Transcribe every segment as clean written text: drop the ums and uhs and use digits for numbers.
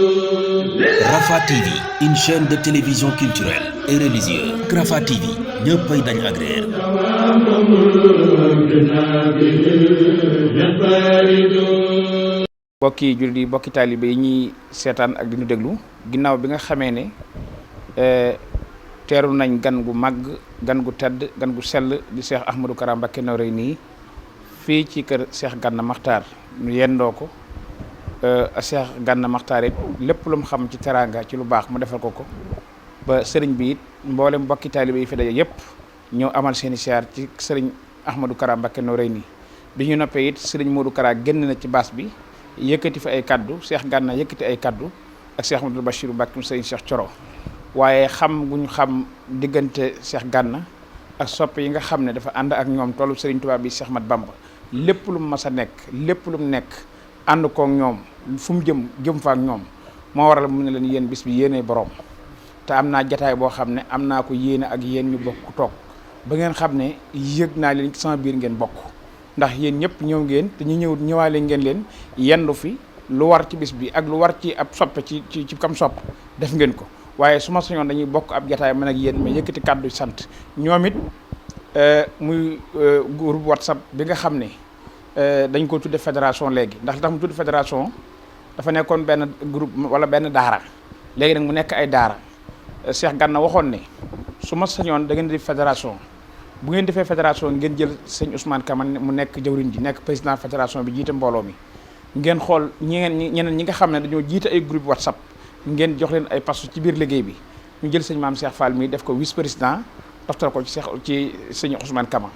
Rafah TV, une chaîne de télévision culturelle et religieuse. Rafah TV ñëppay dañ agréer. bokki jullit yi bokki taalibe yi ñuy seetaan ak di ñu déglu ginnaaw bi nga xamee ne teeru nañ gan gu màgg gan gu tedd gan gu sell di Cheikh Ahmadou Kara Mbacké Noreyni fii ci kër Cheikh Gana Makhtar ñu yendoo ko Cheikh Gana Makhtar it lépp lu mu xam ci teraanga ci lu baax mu defal ko ba sëriñ bi it mboolem bokki taalibe yi fi daje yëpp ñëw amal seeni siyaar ci sëriñ Ahmadou Kara Mbacké Noreyni bi ñu noppee it sëriñ Modou Kara génn na ci baas bi yëkkati fa ay kaddu Cheikh Gana yëkkati ay kaddu ak Cheikh Ahmadou Bachirou Mbacké sëriñ Cheikh Thioro waaye xam gu ñu xam diggante Cheikh Gana ak soppe yi nga xam ne dafa ànd ak ñoom tollu sëriñ Tuubaa bi Cheikh Mat Bamba lépp lu mu mas a nekk lépp lu mu nekk ànd koog ñoom fu mu jëm fa ak ñoom moo waral mu ne leen yéen bis bi yéenay borom te am naa jataay boo xam ne am naa ko yéene ak yéen ñu bokk toog ba ngeen xam ne yëg naa leen ci sama biir ngeen bokk ndax yéen ñëpp ñëw ngeen te ñu ñëwaale ngeen leen yendu fi lu war ci bis bi ak lu war ci ab soppe ci kam sopp def ngeen ko waaye su ma sañoon dañuy bokk ab jataay man ak yéen ma yëkkati kàddu sant ñoom it muy groupe WhatsApp bi nga xam ne dañ ko tudde fédération léegi ndax li tax mu tudde fédération dafa nekkoon benn groupe wala benn daara léegi nag mu nekk ay daara Cheikh Gana waxoon ne su ma sañoon da ngeen di fédération bu ngeen defee fédération ngeen jël sëñ Ousmane Kama mu nekk jawriñ ji nekk président fédération bi jiite mbooloo mi ngeen xool ñeneen ñi nga xam ne dañoo jiite ay groupe WhatsApp ngeen jox leen ay pastu ci biir liggéey bi ñu jël sëñ Maam Cheikh Fall mi def ko vice président toftal ko ci sëñ Ousmane Kama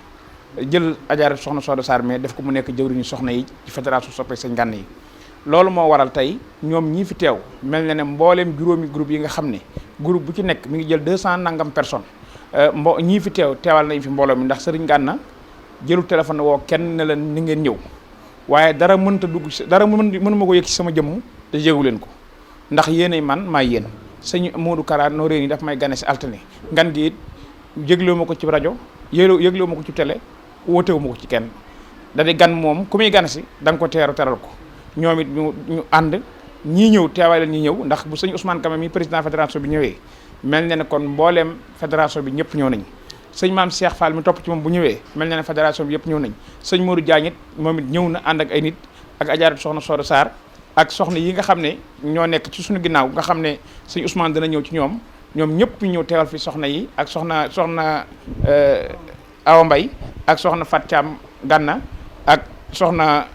jël Adja soxna Soda Sarr mais def ko mu nekk jawriñu soxna yi ci fédération soppe sëñ Gana yi loolu moo waral tey ñoom ñii fi teew mel na ne mbooleem juróomi groupe yi nga xam ne groupe bu ci nekk mi ngi jël 200 nangam personnes ñii fi teewal nañ fi mbooloo mi ndax sëriñ Gana jëlu téléphone woo kenn ne leen ni ngeen ñëw waaye dara mënta dugg dara mënuma ko yëg ci sama jëmm te jégu leen ko ndax yéenay man maay yéen sëñ Modou Kara Noreyni daf may gane si altine ngan gi it jégloo ma ko ci rajo yëgloo ma ko ci télé wootewu ma ko ci kenn da di gan moom ku muy gane si da nga ko teral ko ñoom it ñu ànd ñii ñëw teewaay la ñi ñëw ndax bu sëñ Ousmane Kama mi président fédération bi ñëwee mel na ne kon mbooleem fédération bi ñëpp ñëw nañ sëñ Maam Cheikh Fall mi topp ci moom bu ñëwee mel na ne fédération bi yëpp ñëw nañ sëñ Modou Diagne it moom it ñëw na ànd ak ay nit ak Adja soxna Soda Sarr ak soxna yi nga xam ne ñoo nekk ci suñu ginnaaw nga xam ne sëñ Ousmane dana ñëw ci ñoom ñëpp ñëw teewal fi soxna yi ak soxna Awa Mbaye ak soxna Fat Thiam Gana ak soxna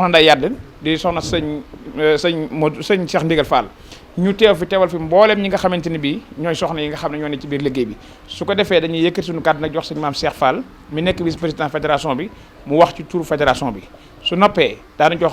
Ndeye Yadd di soxna sëñ Cheikh Ndigal Fall ñu teewal fi mboolem ñi nga xamante ni bii ñooy soxna yi nga xam ne ñoo ne ci biir liggéey bi su ko defee dañuy yëkkati suñu kàddu nag jox sëñ Maam Cheikh Fall mi nekk vice président fédération bi mu wax ci turu fédération bi su noppee daana jox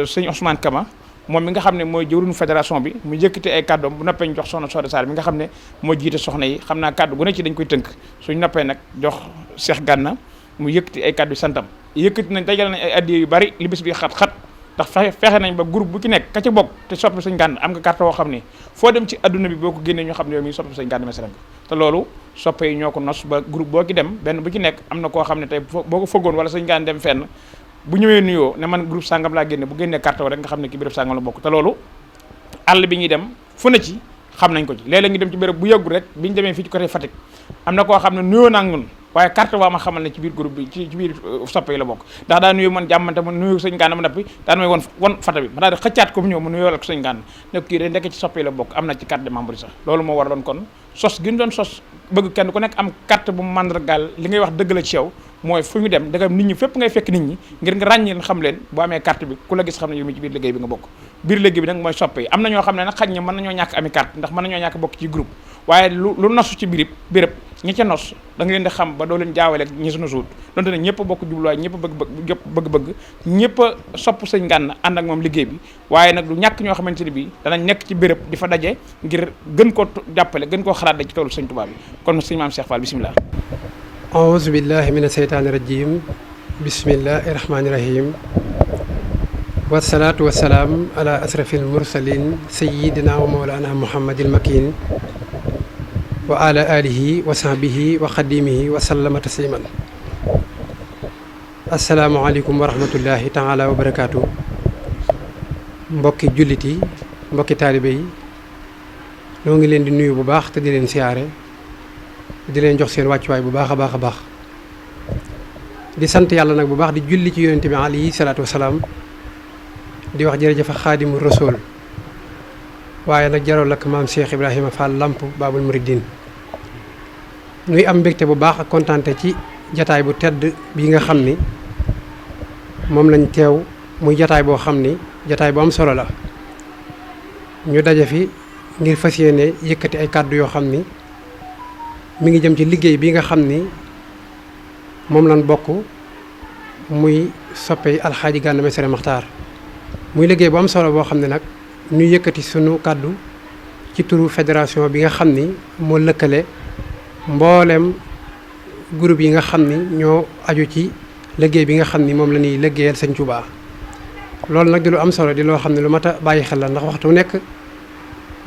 sëñ Ousmane Kama moom mi nga xam ne mooy jëwriñu fédération bi mu yëkkati ay kàddoom bu noppee ñu jox soxna Soda Sarr mi nga xam ne moo jiite soxna yi xam naa kàddu gu ne ci dañ koy tënk suñ noppee nag jox Cheikh Gana mu yëkkati ay kàddu santam yëkkati nañ dajal nañ ay addiya yu bari li bis bi xat-xat ndax fexe nañ ba groupe bu ci nekk ka ci bokk te soppi sëñ Gana am nga carte woo xam ne foo dem ci adduna bi boo ko génnee ñoo xam ne yow mi soppi sëñ Gana Messere te loolu soppe yi ñoo ko nos ba groupe boo ki dem benn bu ci nekk am na koo xam ne tey boo ko fëggoon wala sëñ Gana dem fenn bu ñëwee nuyoo ne man groupe sangam laa génne bu génnee carte rek nga xam ne ki béréb sangam la bokk te loolu àll bi ñuy dem fu ne ci xam nañ ko ci léeg-léeg ngi dem ci béréb bu yàggul rek bi ñu demee fii ci côté Fatick am na koo xam ne nuyoo naa ñun waaye carte waa ma xamal ne ci biir groupe bi ci biir soppe yi la bokk ndax daa nuyu man jàmmante ma nuyu sëñ Gana ma nappi daan may won fata bi ma daal di xëccaat ko mu ñëw mu nuyoo ak sëñ Gana ne kii de ndekk ci soppe yi la bokk am na ci carte de membre yi sax loolu moo war doon kon sos gi ñu doon sos bëgg kenn ku nekk am carte bu mu màndargaal li ngay wax dëgg la ci yow mooy fu ñu dem danga nit ñi fépp ngay fekk nit ñi ngir nga ràññee xam leen boo amee carte bi ku la gis xam ne yow mi ci biir liggéey bi nga bokk biir liggéey bi nag mooy soppe yi am na ñoo xam ne nag xaj na mën nañoo ñàkk ami carte ndax mën nañoo ñàkk bokk ci groupe waaye lu nosu ci béréb ñi ca nos da nga leen di xam ba doo leen jaawale ñi su nosuut donte ne ñëpp bokk jubluwaay ñëpp bëgg-bëgg ñëpp a sopp sëñ Gana ànd ak moom liggéey bi waaye nag du ñàkk ñoo xamante ni bii danañ nekk ci béréb di fa daje ngir gën koo jàppale gën koo xalaat ci toolu sëñ Tuubaa bi kon sëñ Maam Cheikh Fall bisimilah. aouzu billahi mina seytaani rajim bismillahi rahmaani rahim wasalaatu wasalaam ala asrafil mursalin sayidina wa mawlana muhammadil makin wa ala alihi wa sahbihi wa xadimihi wa sallama tasliman. asalaamaaleykum wa rahmatullahi taala wa barakaatu. mbokki jullit yi, mbokki taalibe yi, ñoo ngi leen di nuyu bu baax te di leen siyaare di leen jox seen wàccuwaay bu baax a baax a baax. di sant yàlla nag bu baax di julli ci yonente bi alayhi salaatu wasalaam di wax jërëjëf xaadimu rasul waaye nag jarul ak maam Cheikh Ibrahima Fall Lamp Baabul Muridin. ñuy am mbégte bu baax ak kontaante ci jataay bu tedd bi nga xam ni moom lañ teew muy jataay boo xam ni jataay bu am solo la. ñu daje fi ngir fas yéene yëkkati ay kàddu yoo xam ni mi ngi jëm ci liggéey bi nga xam ni moom lañ bokk muy soppe alxaaji Gana Messere Maxtaar. muy liggéey bu am solo boo xam ne nag ñu yëkkati sunu kàddu ci turu fédération bi nga xam ni moo lëkkale mboolem groupe yi nga xam ni ñoo aju ci liggéey bi nga xam ni moom la ñuy liggéeyal Sëñ Tuubaa. loolu nag di lu am solo di loo xam ne lu mat a bàyyi xel la ndax waxtu nekk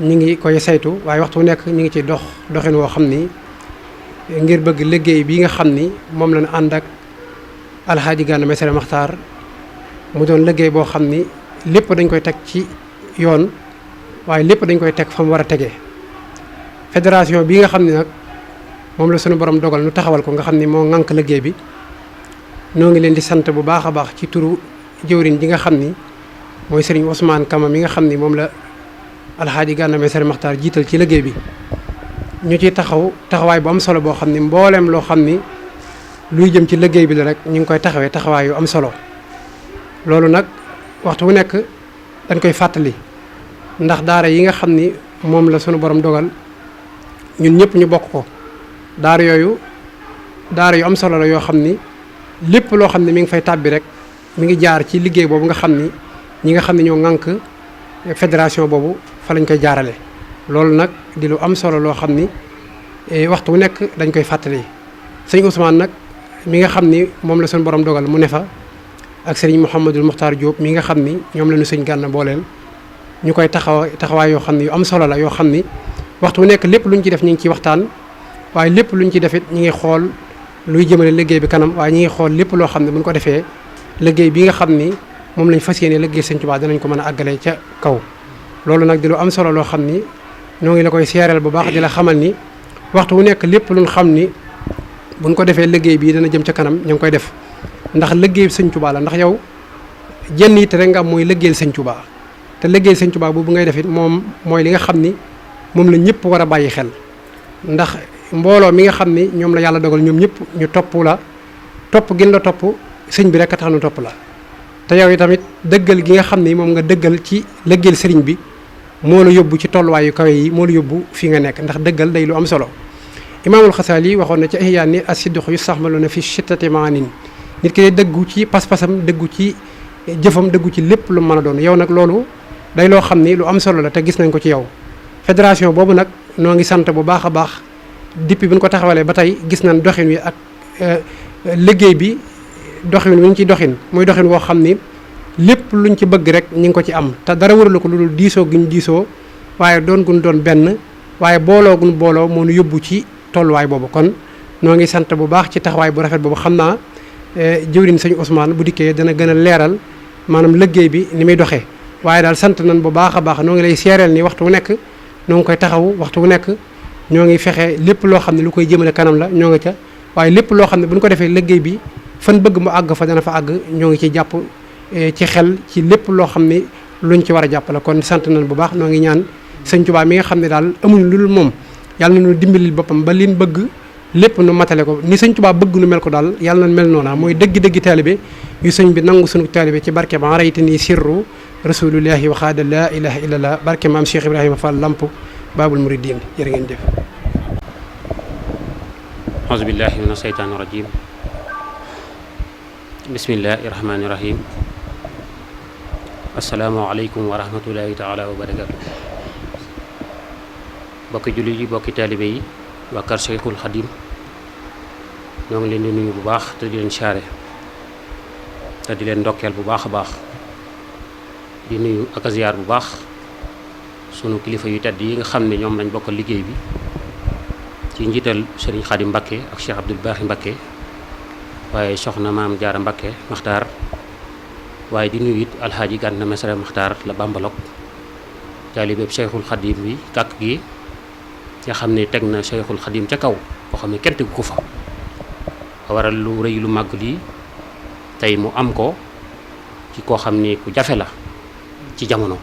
ñi ngi koy saytu waaye waxtu nekk ñi ngi ci doxin woo xam ni ngir bëgg liggéey bi nga xam ni moom lañ ànd ak alxaaji Gana Messere Maxtaar mu doon liggéey boo xam ni lépp dañ koy teg ci yoon waaye lépp dañ koy teg fa mu war a tegee. fédération bi nga xam ni nag moom la sunu borom dogal nu taxawal ko nga xam ni moo ŋànk liggéey bi noo ngi leen di sant bu baax a baax ci turu jëwriñ ji nga xam ni mooy sëriñ Ousmane Kama mi nga xam ni moom la alxaaji Gana Messere Maxtaar jiital ci liggéey bi. ñu ciy taxawaay bu am solo boo xam ni mbooleem loo xam ni luy jëm ci liggéey bi la rek ñu ngi koy taxawaay yu am solo. loolu nag waxtu wu nekk dañ koy fàttali ndax daara yi nga xam ni moom la sunu borom dogal ñun ñëpp ñu bokk ko. daara yu am solo la yoo xam ni lépp loo xam ne mi ngi fay tàbbi rek mi ngi jaar ci liggéey boobu nga xam ni ñi nga xam ne ñoo ŋànk fédération boobu fa lañ koy jaarale. loolu nag di lu am solo loo xam ni waxtu wu nekk dañ koy fàttali. sëñ Ousmane nag mi nga xam ni moom la suñu borom dogal mu ne fa ak sëriñ Mouhamadul Muxtaar Diop mi nga xam ni ñoom la ñu sëñ Gana booleel ñu koy taxawaay yoo xam ni yu am solo la yoo xam ni waxtu wu nekk lépp luñ ci def ñu ngi ciy waxtaan. waaye lépp luñ ci defit ñi ngi xool luy jëmale liggéey bi kanam waaye ñi ngi xool lépp loo xam ne buñ ko defee liggéey bi nga xam ni moom lañ fas yéene liggéey Sëñ Tuubaa danañ ko mën a àggale ca kaw. loolu nag di lu am solo loo xam ni ñoo ngi la koy seereel bu baax di la xamal ni waxtu wu nekk lépp luñ xam ni buñ ko defee liggéey bii dana jëm ca kanam ñu ngi koy def ndax liggéey Sëñ Tuubaa la ndax yow jenn it rek nga am mooy liggéeyal Sëñ Tuubaa te liggéeyal Sëñ Tuubaa boobu ngay defit moom mooy li nga xam ni moom la ñëpp war a bàyyi xel ndax mbooloo mi nga xam ni ñoom la yàlla dogal ñoom ñëpp ñu topp gën la topp sëñ bi rek a tax nu topp la te yow tamit dëggal gi nga xam ni moom nga dëggal ci liggéeyal sëriñ bi moo la yóbbu ci tolluwaayu kawe yi moo la yóbbu fi nga nekk ndax dëggal day lu am solo. Imaamul Xasaali waxoon na ci Ihyaa ni as-sidqu yustaxmaluuna fi shittati maanin nit ki day dëggu ci pas-pasam dëggu ci jëfam dëggu ci lépp lu mën a doon yow nag loolu day loo xam ni lu am solo la te gis nañ ko ci yow. fédération boobu nag noo ngi sant bu baax a baax. depuis bi ñu ko taxawalee ba tey gis nañ doxin wi ak liggéey bi doxin wi ñu ciy doxin muy doxin woo xam ni lépp luñ ci bëgg rek ñu ngi ko ci am te dara waralu ko lu dul diisoo gi ñu diisoo waaye doon gun doon benn waaye booloo gun booloo moo ñu yóbbu ci tolluwaay boobu. kon noo ngi sant bu baax ci taxawaay bu rafet boobu xam naa jëwriñ sëñ Ousmane bu dikkee dana gën a leeral maanaam liggéey bi ni muy doxee waaye daal sant nañ bu baax a baax noo ngi lay seereel ni waxtu wu nekk noo ngi koy taxaw waxtu wu nekk. ñoo ngi fexe lépp loo xam ne lu koy jëmale kanam la ñoo ngi ca waaye lépp loo xam ne bu ñu ko defee liggéey bi fan bëgg mu àgg fa dana fa àgg ñoo ngi ci jàpp ci xel ci lépp loo xam ne luñ ci war a jàpp la. kon sant nañ bu baax noo ngi ñaan Sëñ Tuubaa mi nga xam ne daal amuñu lu dul moom yàlla na ñu dimbalil boppam ba liñ bëgg lépp nu matale ko ni Sëñ Tuubaa bëgg nu mel ko daal yàlla na mel noona mooy dëgg-dëgg taalibe yu sëñ bi nangu sunu taalibe ci barke ba rayta nii sirru rasulillahi waxaada laa ilaha illallah barke maam Cheikh Ibrahima Fall Lamp Baabul Muridin jërë ngeen jëf. auzu billahi mina sheytaani rajim bismillahi rahmaani rahim asalaamaaleykum wa rahmatullahi taala wa barakatu bokki jullit yi bokki taalibe yi waa kër Cheikhul Khadim ñoo ngi leen di nuyu bu baax te di leen siyaare te di leen ndokkeel bu baax a baax di nuyu ak a ziyaar bu baax sunu kilifa yu tedd yi nga xam ne ñoom lañ bokkal liggéey bi ci njiital Serigne Khadim Mbacké ak Cheikh Abdoul Baaxi Mbacké waaye soxna maam Jaara Mbacké Maxtaar waaye di nuyu it alxaaji Gana Messere Maxtaar la Bambalok taalibeeb Cheikhul Khadim bi kàkk gi nga xam ne teg na Cheikhul Khadim ca kaw boo xam ne kenn tegu ko fa waral lu rëy lu màgg lii tey mu am ko ci koo xam ne ku jafe la ci jamono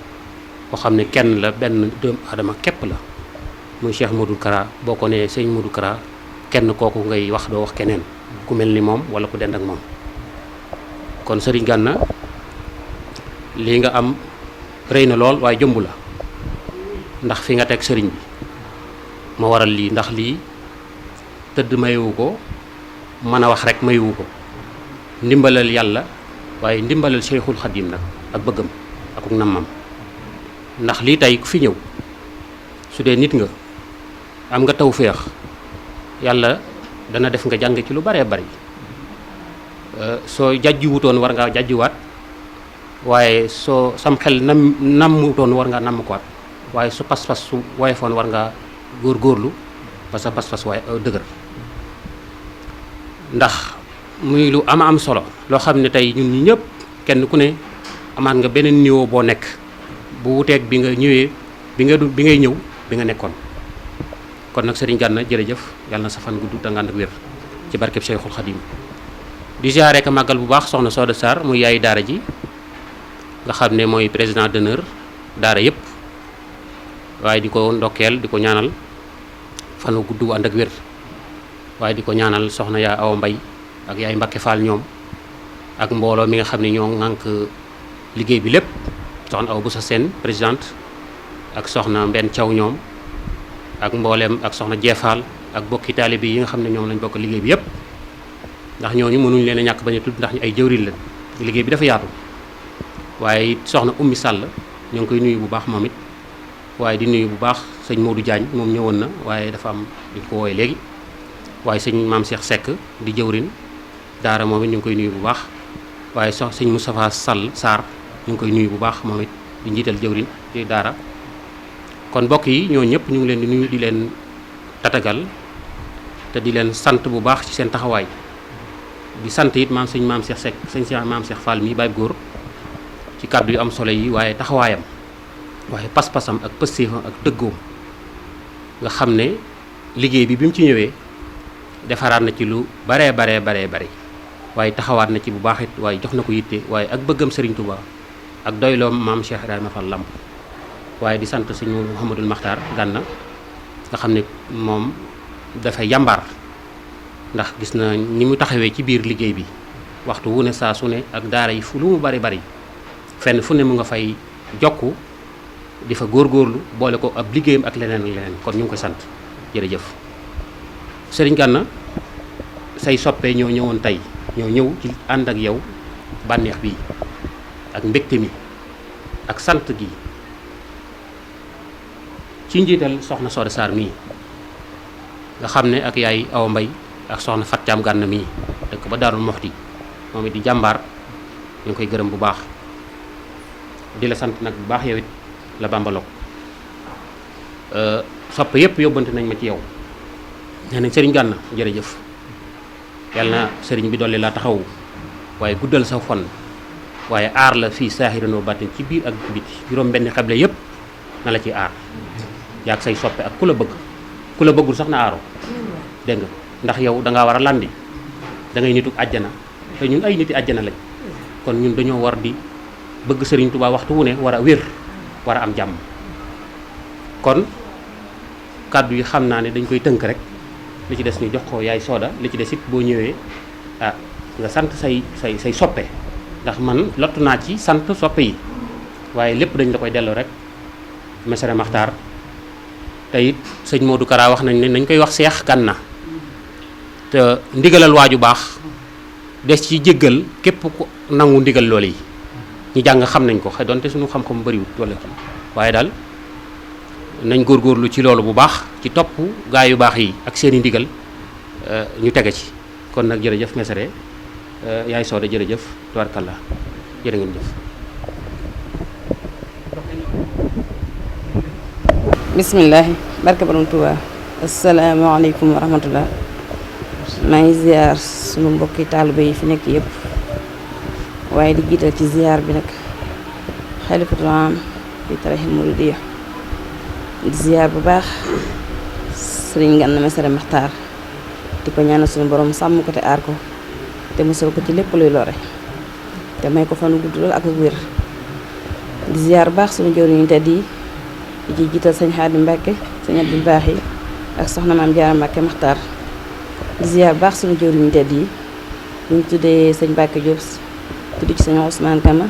koo xam ne kenn la benn doomu adama képp la muy Cheikh Modou Kara boo ko nee sëñ Modou Kara kenn kooku ngay wax doo wax keneen ku mel ni moom wala ku dend ak moom kon Serigne Gana lii nga am rëy na lool waaye jëmb la ndax fi nga teg sëriñ bi ma waral lii ndax lii tëdd mayewu ko mën a wax rek mayewu ko ndimbalal yàlla waaye ndimbalal Cheikhul Khadim nag ak bëggam ak nammam ndax lii tey ku fi ñëw su dee nit nga am nga tawféex yàlla dana def nga jàng ci lu baree bari soo jàjjuwutoon war ngaa jàjjuwaat waaye soo sam xel nammutoon war ngaa namm ko waat waaye su pas-pas su woyofoon war ngaa góorgóorlu ba sa pas-pas waaye dëgër ndax muy lu am solo loo xam ne tey ñun ñi ñëpp kenn ku ne amaat nga beneen niveau boo nekk bu wuteeg bi nga ñëwee bi ngay ñëw bi nga nekkoon kon nag Serigne Gana jërëjëf yàlla na sa fan gudd te nga ànd ak wér ci barkeb Cheikhul Khadim di ziare ka màggal bu baax soxna Soda Sarr muy yaayu daara ji nga xam ne mooy président d'honneur daara yëpp waaye di ko ndokkeel di ko ñaanal fan wu gudd wu ànd ak wér waaye di ko ñaanal soxna yaa Awa Mbay ak yaay Mbacké Fall ñoom ak mbooloo mi nga xam ne ñoo ŋànk liggéey bi lépp soxna Awa Boussa Sène présidente ak soxna Mbenn Thiaw ñoom ak mbooleem ak soxna Jeefaal ak bokki taalibe yi nga xam ne ñoom lañ bokk liggéey bi yëpp ndax ñooñu mënuñ leen a ñàkk bañ a tudd ndax ñu ay jëwriñ la liggéey bi dafa yaatu waaye it soxna Ummi Sall ñoo ngi koy nuyu bu baax moom it waaye di nuyu bu baax sëñ Modou Diagne moom ñëwoon na waaye dafa am di ko wooye léegi waaye sëñ Maam Cheikh Seck di jëwriñ daara moom it ñu ngi koy nuyu bu baax waaye sëñ Moustapha Sarr ñu ngi koy nuyu bu baax moom it di njiital jëwriñ di daara kon mbokk yi ñoo ñëpp ñu ngi leen di nuyu di leen tatagal te di leen sant bu baax ci seen taxawaay di sant it maam Cheikh Seck maam Cheikh Fall mii baay góor ci kàddu yu am solo yi waaye taxawaayam waaye pas-pasam ak pëstéefam ak dëggoom nga xam ne liggéey bi mu ci ñëwee defaraat na ci lu baree waaye taxawaat na ci bu baax it waaye jox na ko yitte waaye ak bëggam Serigne Touba ak doyloom maam Cheikh Ibrahima Fall Lamp waaye di sant sëñ Mouhamadul Makhtar Gana nga xam ne moom dafay yàmbaar ndax gis na ni mu taxawee ci biir liggéey bi waxtu wu ne saa su ne ak daara yi fu lu mu bari fenn fu ne mu nga fay jokku di fa góorgóorlu boole ko ab liggéeyam ak leneen kon ñu ngi koy sant jërëjëf Serigne Gana say soppe ñoo ñëwoon tey ñoo ñëw ci ànd ak yow bànneex bi ak mbégte mi ak sant gi ci njiital soxna Soda Sarr mii nga xam ne ak yaay Awa Mbay ak soxna Fat Thiam Gana mii dëkk ba Daarul Moxti moom it di jàmbaar ñu ngi koy gërëm bu baax di la sant nag bu baax yow it la Bambalok sopp yëpp yóbbante nañ ma ci yow nee nañ Serigne Gana jërëjëf yàlla na sëriñ bi dolli laa taxawu waaye guddal sa fan waaye aar la fii saahiran wa baatin ci biir ak biti juróom benn xeble yëpp na la ci aar yaag say soppe ak ku la bëggul sax na aaro dégg nga ndax yow da ngaa war a landi da ngay nitu àjjana te ñun ay niti àjjana lañ kon ñun dañoo war di bëgg Serigne Touba waxtu wu ne war a wér war a am jàmm kon kàddu yi xam naa ne dañ koy tënk rek li ci des ñu jox ko yaay Soda li ci des it boo ñëwee nga sant say soppe ndax man lottu naa ci sant soppe yi waaye lépp dañ la koy delloo rek Messere Maxtaar te it sëñ Modou Kara wax nañ ne nañ koy wax Cheikh Gana te ndigalal waaju baax des ci jéggal képp ku nangu ndigal loolu yi ñi jàng xam nañ ko xëy donte suñu xam-xam bëriwut wala waaye daal nañ góorgóorlu ci loolu bu baax ci topp gaa yu baax yi ak seeni ndigal ñu tege ci kon nag jërëjëf Messere yaay Soda jërëjëf tubaarkàlla jërë ngeen jëf. bismillaahi barke borom Tuubaa asalaamaaleykum wa rahmatullah maa ngi ziar sunu mbokki taalibe yi fi nekk yëpp waaye di jiital ci ziar bi nag xalifatul aam fi tarixil muridiyya di ziar bu baax sëriñ Ganna Messere Maxtaar di ko ñaanal sunu borom sàmm ko te aar ko te musal ko ci lépp luy lore te may ko fanu gudd lool ak wér di ziar bu baax sunu jëwriñu tedd yi di ci jiital sëñ Xaadim Mbàkke sëñ Abdul Baax yi ak soxna maam Jaara Mbàkke Maxtaar di ziar bu baax sunu jëwriñu tedd yi bu ñu tuddee sëñ Mbàkke Diop tudd ci sëñ Ousmane Kama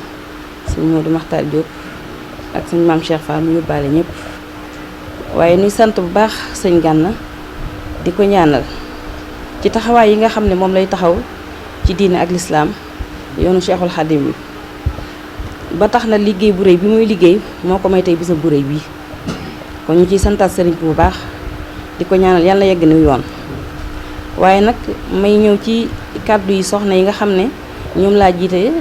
sëñ Modou Maxtaar Diop ak sëñ maam Cheikh Fall mu yóbbaale ñëpp waaye nuy sant bu baax sëñ Ganna di ko ñaanal ci taxawaay yi nga xam ne moom lay taxaw ci diine ak lislaam yoonu Cheikhul Khadim bi ba tax na liggéey bu rëy bi muy liggéey moo ko may tey bisam bu rëy bii kon ñu ciy santaat sëriñ bu baax di ko ñaanal yàlla yegg ni yoon waaye nag may ñëw ci kàddu yi soxna yi nga xam ne ñoom laa jiite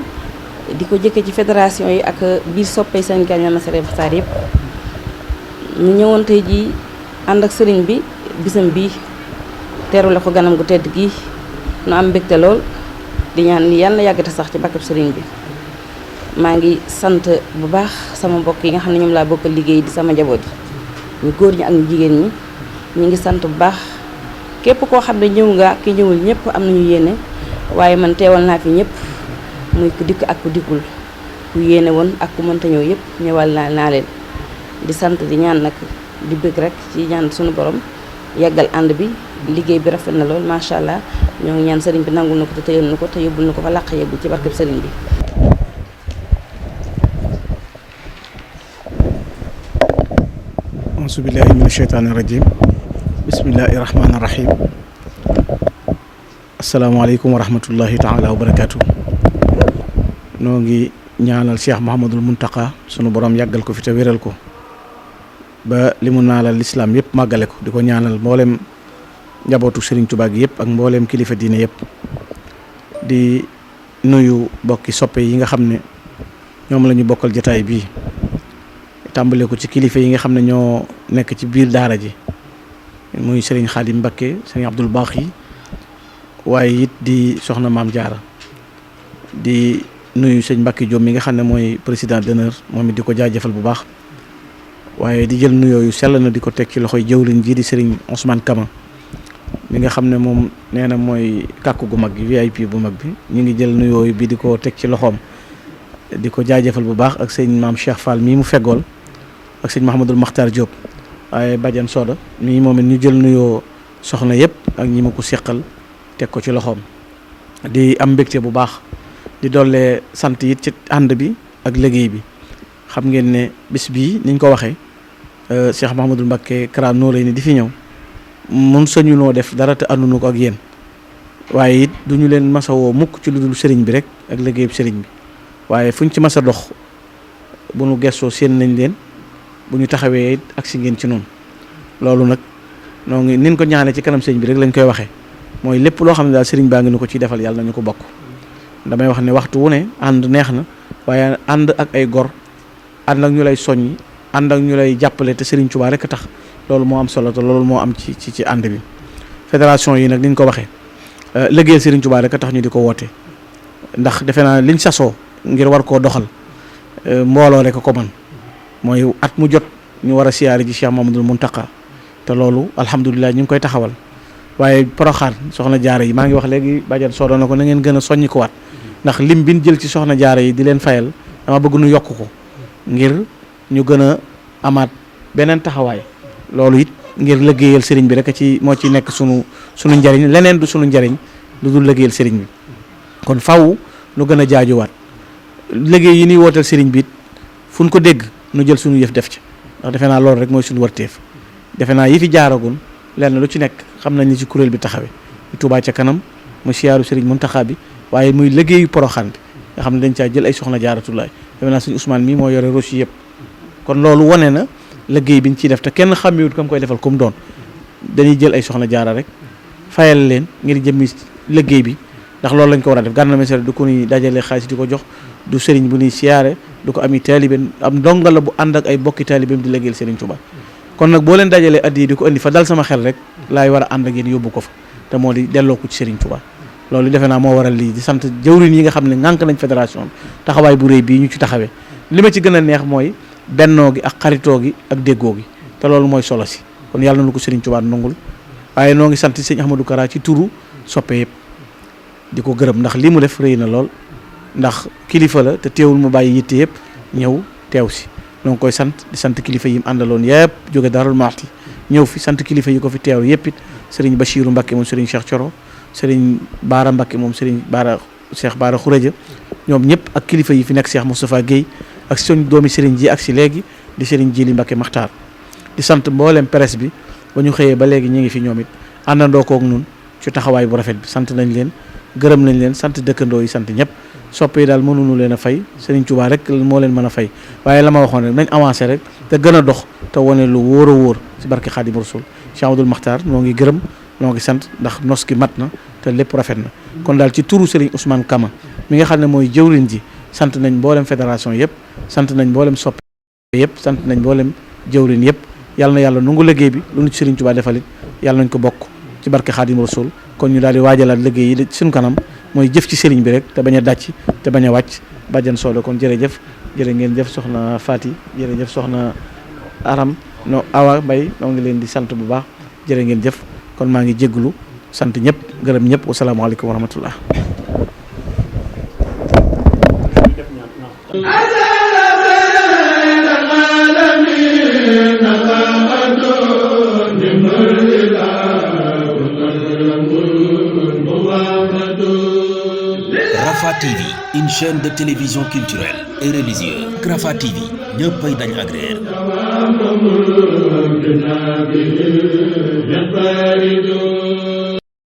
di ko jëkke ci fédération yi ak biir soppee sëñ Ganna Messere Maxtaar yëpp ñu ñëwoon tey ji ànd ak sëriñ bi bisam bii teerule ko ganam gu tedd gi nu am mbégte lool di ñaan yàlla yàggate sax ci bakkab sëriñ bi maa ngi sant bu baax sama mbokk yi nga xam ne ñoom laa bokkal liggéey di sama njaboot yi ñu góor ñi ak ñu jigéen ñi ñu ngi sant bu baax képp koo xam ne ñëw nga ki ñëwul ñëpp am nañu yéene waaye man teewal naa fi ñëpp muy ku dikk ak ku dikkul ku yéene woon ak ku mënta ñëw yëpp ñëwal naa leen di sant di ñaan nag di bëgg rek ci ñaan suñu borom yàggal ànd bi liggéey bi rafet na lool macha allah ñoo ngi ñaan sëriñ bi nangul na ko te tëyal na ko te yóbbul na ko fa làq yeggu ci barkeb sëriñ bi. auzu billaahi mina sheytaani rajiim bismillaahi rahmaani rahiim asalaamaaleykum wa rahmatullahi taala wa barakaatu. noo ngi ñaanal Cheikh Mouhamadul Muntaqa sunu borom yàggal ko fi te wéral ko ba li mu naalal lislaam yëpp màggale ko di ko ñaanal mboolem njabootu Serigne Touba gi yëpp ak mboolem kilifa diine yëpp di nuyu bokki soppe yi nga xam ne ñoom la ñu bokkal jataay bii tàmbale ko ci kilifa yi nga xam ne ñoo nekk ci biir daara ji muy Serigne Khadim Mbacké Serigne Abdoul Baax yi waaye it di soxna maam Jaara di nuyu sëñ Mbacké Diop mi nga xam ne mooy président d'honneur moom it di ko jaajëfal bu baax waaye di jël nuyoo yu sell na di ko teg ci loxoy jëwriñ ji di Serigne Ousmane Kama mi nga xam ne moom nee na mooy kàkku gu mag gi VIP bu mag bi ñu ngi jël nuyoo bi di ko teg ci loxoom di ko jaajëfal bu baax ak sëñ maam Cheikh Fall mii mu feggool ak sëñ Mahamadul Makhtar Diop waaye Badiane Soda mii moom it ñu jël nuyoo soxna yëpp ak ñi ma ko seqal teg ko ci loxoom di am mbégte bu baax di dollee sant it ci ànd bi ak liggéey bi xam ngeen ne bis bii niñ ko waxee Cheikh Mahamadul Mbacké Kara Noreyni di fi ñëw mun sañu noo def dara te àndunu ko ak yéen waaye it du ñu leen masawoo mukk ci lu dul sëriñ bi rek ak liggéeyub sëriñ bi waaye fuñ ci mas a dox bu nu gestoo seen nañ leen bu ñu taxawee it ak si ngeen ci noonu loolu nag noo ngi nin ko ñaanee ci kanam sëriñ bi rek lañ koy waxee mooy lépp loo xam ne daal sëriñ baa ngi nu ko ciy defal yàlla nañu ko bokk damay wax ne waxtu wu ne ànd neex na waaye ànd ak ay gor ànd ak ñu lay soññi ànd ak ñu lay jàppale te sëriñ Tuubaa rek a tax loolu moo am solo te loolu moo am ci ànd bi fédération yi nag ni ñu ko waxee liggéeyal Serigne Touba rek a tax ñu di ko woote ndax defe naa liñ sasoo ngir war koo doxal mbooloo rek ko man mooy at mu jot ñu war a siyaare ji Cheikh Mamadou Mountakha te loolu alhamdulilah ñu ngi koy taxawal waaye Porokhane soxna jaara yi maa ngi wax léegi Badiane Soda na ko na ngeen gën a soññi ko waat ndax lim bi ñu jël ci soxna jaara yi di leen fayal dama bëgg nu yokk ko ngir ñu gën a amaat beneen taxawaay loolu it ngir liggéeyal sëriñ bi rek ci moo ci nekk sunu njariñ leneen du sunu njariñ lu dul liggéeyal sëriñ bi kon faw nu gën a jaajuwaat liggéey yi ñuy wooteel sëriñ bi it fu ñu ko dégg nu jël sunu yëf def ci ndax defe naa loolu rek mooy sunu warteef defe naa yi fi jaaragun lenn lu ci nekk xam nañ ni ci kuréel bi taxawee Touba ca kanam muy siyaaru sëriñ Muntaxa bi waaye muy liggéeyu Porokhane bi nga xam ne dañ caa jël ay soxna jaaratulaay defe naa suñu Ousmane mii moo yore rosi yëpp kon loolu wane na liggéey bi ñu ciy def te kenn xàmmewut kam koy defal comme doon dañuy jël ay soxna jaara rek fayal leen ngir jëmmi liggéey bi ndax loolu lañ ko war a def Ganna Messere du ko ñuy dajale xaalis di ko jox du sëriñ bu ñuy siyaare du ko ami taalibe am ndongal la bu ànd ak ay bokki taalibeem di liggéeyal Sëriñ Tuubaa kon nag boo leen dajalee addiya di ko indi fa dal sama xel rek laay war a ànd ak yéen yóbbu ko fa te moo di delloo ko ci Serigne Touba loolu defe naa moo waral lii di sant jëwriñ yi nga xam ne ŋànk nañ fédération bi taxawaay bu rëy bii ñu ci taxawee li ma ci gën a neex mooy bennoo gi ak xaritoo gi ak déggoo gi te loolu mooy solo si kon yàlla na ko Serigne Touba nangul waaye noo ngi sant sëñ Ahmadou Kara ci turu soppe yëpp di ko gërëm ndax lii mu def rëy na lool ndax kilifa la te teewul mu bàyyi yitte yëpp ñëw teew si noo ngi koy sant di sant kilifa yi mu àndaloon yëpp jóge Darou Mouhty ñëw fi sant kilifa yi ko fi teew yëpp it Serigne Bachirou Mbacké moom Serigne Cheikh Thioro Serigne Baara Mbacké moom Serigne Baara Cheikh Baara Khourédia ñoom ñëpp ak kilifa yi fi nekk Cheikh Moustapha Guèye ak suñ doomi Serigne ji ak si léegi di Serigne Djili Mbacké Makhtar di sant mboolem presse bi ba ñu xëyee ba léegi ñu ngi fi ñoom it àndandoo kook nun ci taxawaay bu rafet bi sant nañ leen gërëm nañ leen sant dëkkandoo yi sant ñëpp soppe yi daal mënuñu leen a fay Serigne Touba rek moo leen mën a fay waaye la ma waxoon rek nañ avancé rek te gën a dox te wane lu wóor a wóor ci barke Khadim Rasoul Cheikh Abdoul Makhtar noo ngi gërëm noo ngi sant ndax nos gi mat na te lépp rafet na kon daal ci turu Serigne Ousmane Kama mi nga xam ne mooy jëwriñ ji sant nañ mboolem fédération yëpp sant nañ mboolem soppe yëpp sant nañ mboolem jëwriñ yëpp yàlla na yàlla nungu liggéey bi lu nu ci Serigne Touba defalit yàlla nañ ko bokk ci barke Khadim Rasoul kon ñu daal di waajalaat liggéey yi suñu kanam mooy jëf ci Serigne bi rek te bañ a dàcc te bañ a wàcc bàjjan solo kon jërëjëf jërë ngeen jëf soxna Fati jërëjëf soxna Aram no Awa Mbay noo ngi leen di sant bu baax jërë ngeen jëf kon maa ngi jégglu sant ñëpp gërëm ñëpp wasalaamaaleykum wa rahmatullah Rafah TV, une chaîne de télévision culturelle et religieuse. Rafah TV, ñëppay dañ agréer.